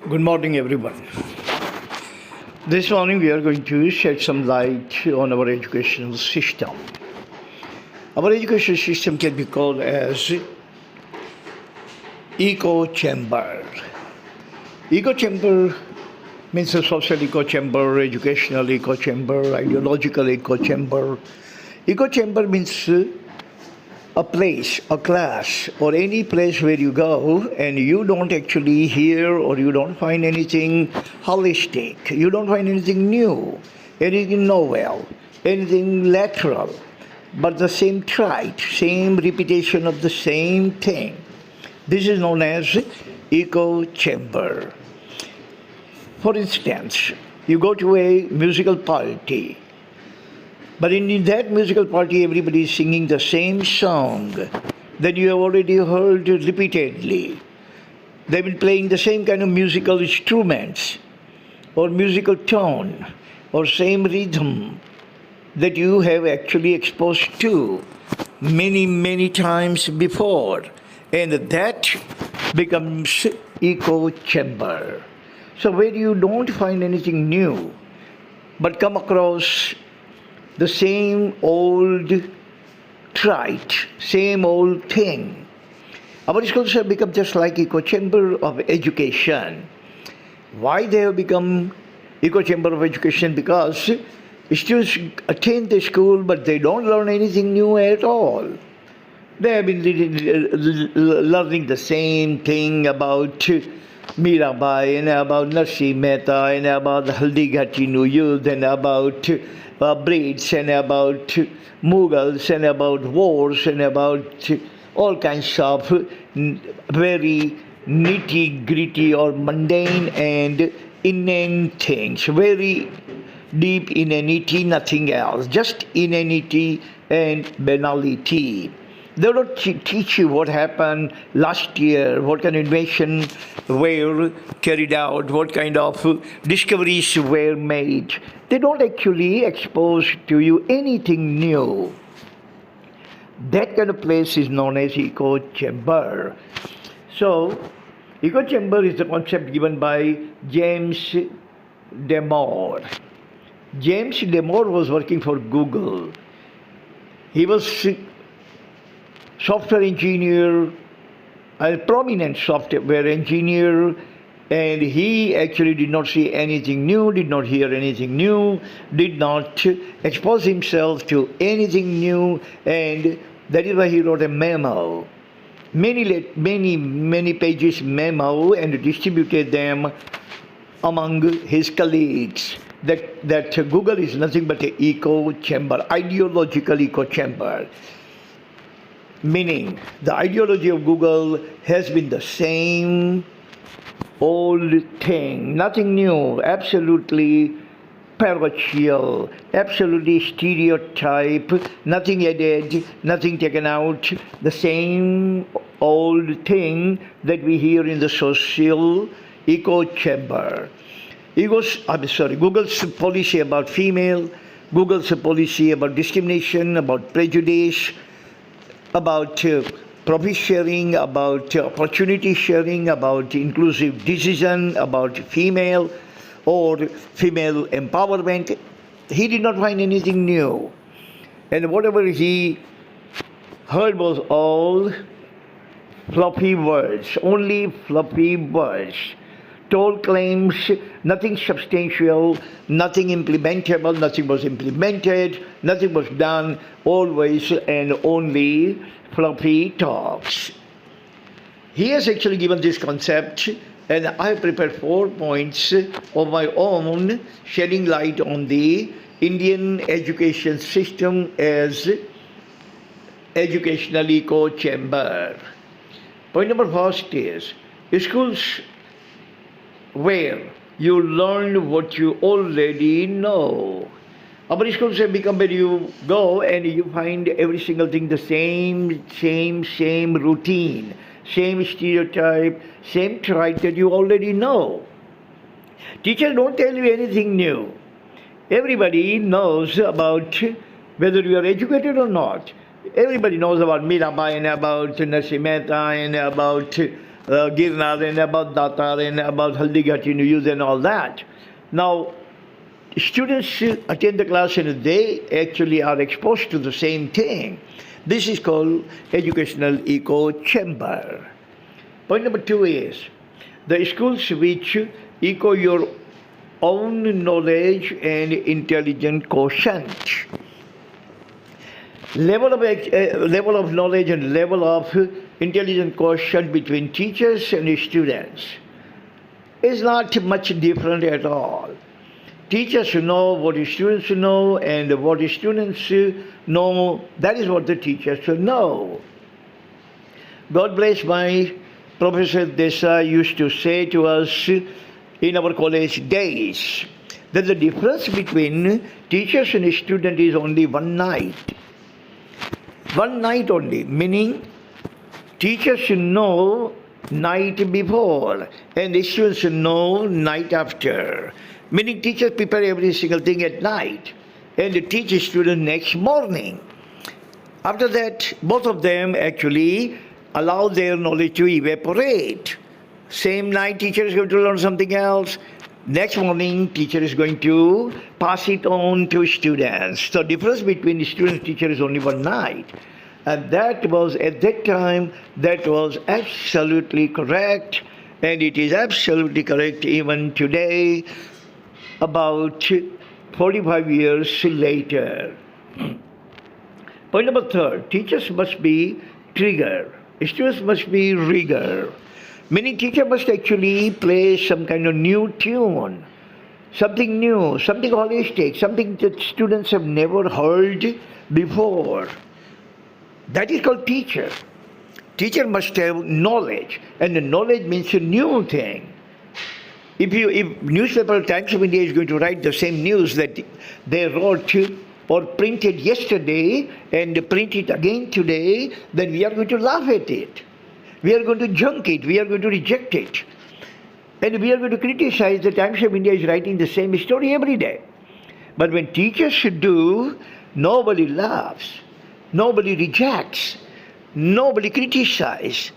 Good morning, everyone. This morning we are going to shed some light on our educational system. Our education system can be called as echo chamber. Echo chamber means a social echo chamber, educational echo chamber, ideological echo chamber. Echo chamber means a place, a class, or any place where you go and you don't actually hear or you don't find anything holistic, you don't find anything new, anything novel, anything lateral, but the same trite, same repetition of the same thing. This is known as echo chamber. For instance, you go to a musical party, but in that musical party, everybody is singing the same song that you have already heard repeatedly. They've been playing the same kind of musical instruments or musical tone or same rhythm that you have actually exposed to many, many times before. And that becomes echo chamber. So where you don't find anything new, but come across the same old trite, same old thing. Our schools have become just like echo chamber of education. Why they have become echo chamber of education? Because students attend the school but they don't learn anything new at all. They have been learning the same thing about Mirabai and about Narsi Mehta and about the Haldigati Nuyud and about breeds and about Mughals and about wars and about all kinds of very nitty-gritty or mundane and inane things. Very deep inanity, nothing else. Just inanity and banality. They don't teach you what happened last year, what kind of inventions were carried out, what kind of discoveries were made. They don't actually expose to you anything new. That kind of place is known as echo chamber. So, echo chamber is the concept given by James Damore. James Damore was working for Google. He was software engineer, a prominent software engineer, and he actually did not see anything new, did not hear anything new, did not expose himself to anything new, and that is why he wrote a memo, many pages memo, and distributed them among his colleagues. That Google is nothing but an echo chamber, ideological echo chamber. Meaning, the ideology of Google has been the same old thing, nothing new, absolutely parochial, absolutely stereotype, nothing added, nothing taken out, the same old thing that we hear in the social echo chamber. Google's policy about female, Google's policy about discrimination, about prejudice, about profit sharing, about opportunity sharing, about inclusive decision, about female or female empowerment. He did not find anything new. And whatever he heard was all fluffy words, only fluffy words. Tall claims, nothing substantial, nothing implementable, nothing was implemented, nothing was done, always and only fluffy talks. He has actually given this concept, and I have prepared 4 points of my own, shedding light on the Indian education system as educational echo chamber. Point number first is schools where you learn what you already know. Our schools have become where you go and you find every single thing the same routine, same stereotype, same trite that you already know. Teachers don't tell you anything new. Everybody knows about whether you are educated or not. Everybody knows about Mirabai and about Narsi Mehta and about Girnar and about Datar and about Haldighati News and all that. Now, students attend the class and they actually are exposed to the same thing. This is called educational echo chamber. Point number 2 is the schools which echo your own knowledge and intelligent quotient. Level of knowledge and level of intelligent quotient between teachers and students is not much different at all. Teachers know what students know, and what students know, that is what the teachers know. God bless my Professor Desai used to say to us in our college days that the difference between teachers and student is only one night. One night only, meaning teachers know night before and the students know night after. Meaning teachers prepare every single thing at night and they teach students next morning. After that, both of them actually allow their knowledge to evaporate. Same night teacher is going to learn something else. Next morning teacher is going to pass it on to students. So difference between student and teacher is only one night. And that was, at that time, that was absolutely correct. And it is absolutely correct even today, about 45 years later. Point number 3, teachers must be trigger. Students must be rigor. Meaning teacher must actually play some kind of new tune, something new, something holistic, something that students have never heard before. That is called teacher. Teacher must have knowledge, and the knowledge means a new thing. If newspaper Times of India is going to write the same news that they wrote or printed yesterday and print it again today, then we are going to laugh at it. We are going to junk it. We are going to reject it. And we are going to criticize the Times of India is writing the same story every day. But when teachers do, nobody laughs. Nobody rejects. Nobody criticizes.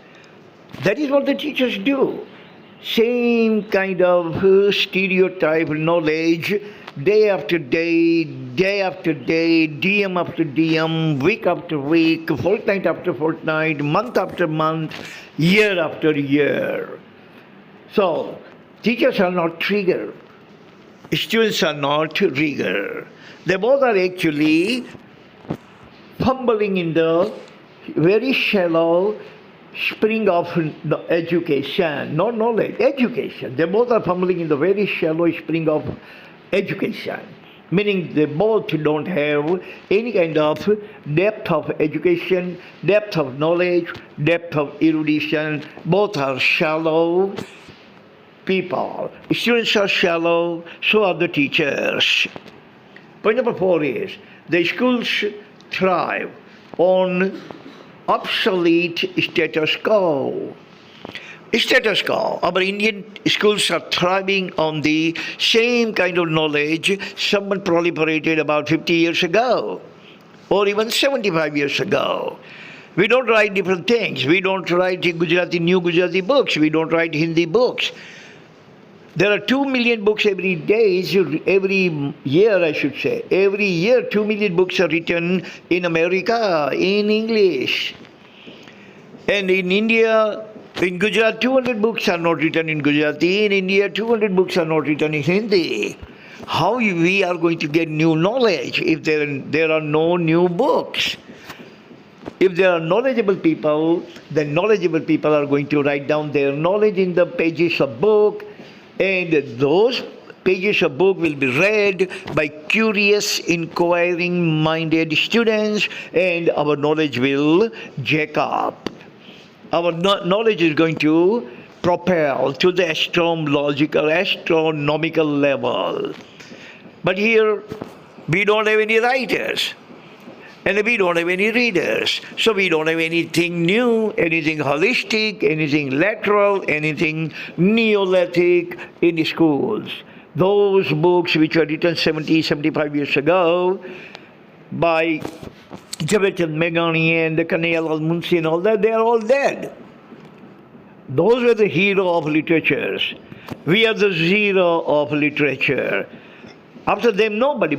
That is what the teachers do. Same kind of stereotype knowledge, day after day, day after day, DM after DM, week after week, fortnight after fortnight, month after month, year after year. So, teachers are not trigger. Students are not rigor. They both are actually fumbling in the very shallow spring of education, not knowledge, education. They both are fumbling in the very shallow spring of education, meaning they both don't have any kind of depth of education, depth of knowledge, depth of erudition. Both are shallow people. Students are shallow, so are the teachers. Point number 4 is the schools thrive on obsolete status quo. Status quo. Our Indian schools are thriving on the same kind of knowledge someone proliferated about 50 years ago or even 75 years ago. We don't write different things. We don't write Gujarati, new Gujarati books. We don't write Hindi books. There are 2 million books every year, I should say. Every year, 2 million books are written in America, in English. And in India, in Gujarat, 200 books are not written in Gujarati. In India, 200 books are not written in Hindi. How we are going to get new knowledge if there are no new books? If there are knowledgeable people, then knowledgeable people are going to write down their knowledge in the pages of book. And those pages of book will be read by curious, inquiring-minded students, and our knowledge will jack up. Our knowledge is going to propel to the astronomical level. But here, we don't have any writers. And we don't have any readers. So we don't have anything new, anything holistic, anything lateral, anything Neolithic in the schools. Those books which were written 70, 75 years ago by Javed Meghani and the Kanayal Al-Munsi and all that, they are all dead. Those were the hero of literatures. We are the zero of literature. After them, nobody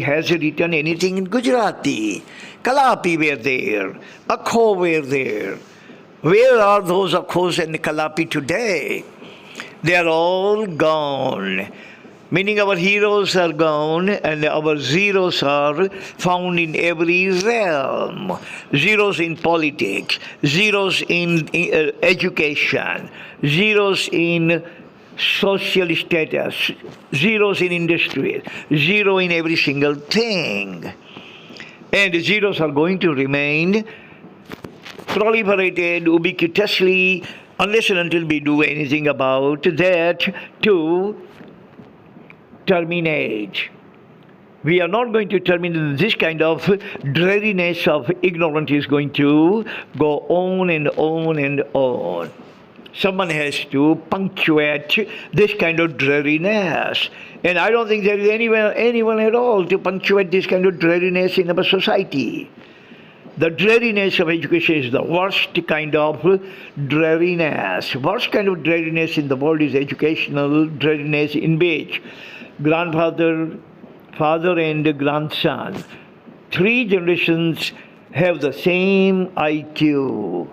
has written anything in Gujarati. Kalapi were there. Akho were there. Where are those Akhos and Kalapi today? They are all gone. Meaning our heroes are gone and our zeros are found in every realm. Zeros in politics, zeros in education, zeros in social status, zeros in industry, zero in every single thing. And zeros are going to remain proliferated ubiquitously unless and until we do anything about that to terminate. We are not going to terminate. This kind of dreariness of ignorance is going to go on and on and on. Someone has to punctuate this kind of dreariness. And I don't think there is anyone at all to punctuate this kind of dreariness in our society. The dreariness of education is the worst kind of dreariness. Worst kind of dreariness in the world is educational dreariness in which grandfather, father and grandson, 3 generations have the same IQ.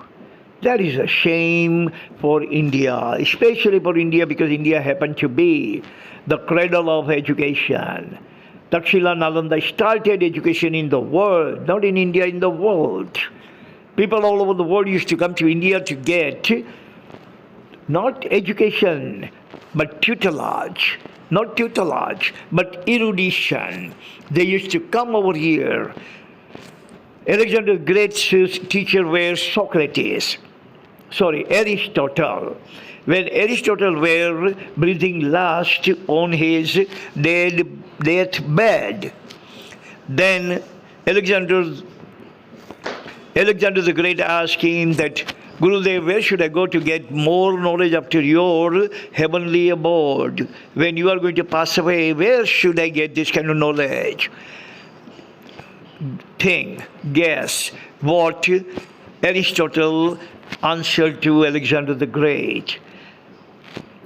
That is a shame for India, especially for India because India happened to be the cradle of education. Takshila Nalanda started education in the world, not in India, in the world. People all over the world used to come to India to get not education, but tutelage. Not tutelage, but erudition. They used to come over here. Alexander the Great's teacher was Aristotle. When Aristotle were breathing last on his deathbed, then Alexander the Great asked him that, Gurudev, where should I go to get more knowledge after your heavenly abode? When you are going to pass away, where should I get this kind of knowledge? Guess what Aristotle answered to Alexander the Great.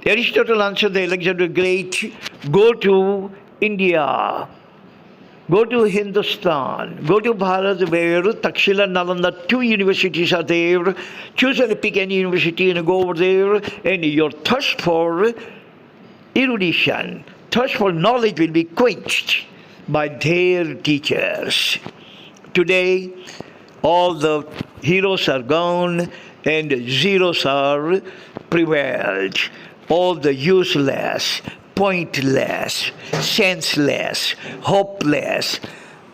Aristotle answered Alexander the Great, go to India, go to Hindustan, go to Bharat where Takshila, Nalanda, 2 universities are there. Choose and pick any university and go over there, and your thirst for erudition, thirst for knowledge will be quenched by their teachers. Today, all the heroes are gone and zeros are prevailed. All the useless, pointless, senseless, hopeless,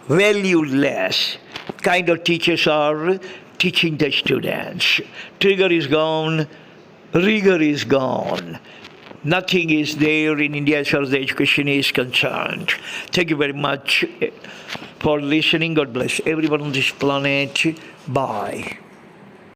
valueless kind of teachers are teaching the students. Trigger is gone, rigor is gone. Nothing is there in India as far as the education is concerned. Thank you very much for listening. God bless everyone on this planet. Bye.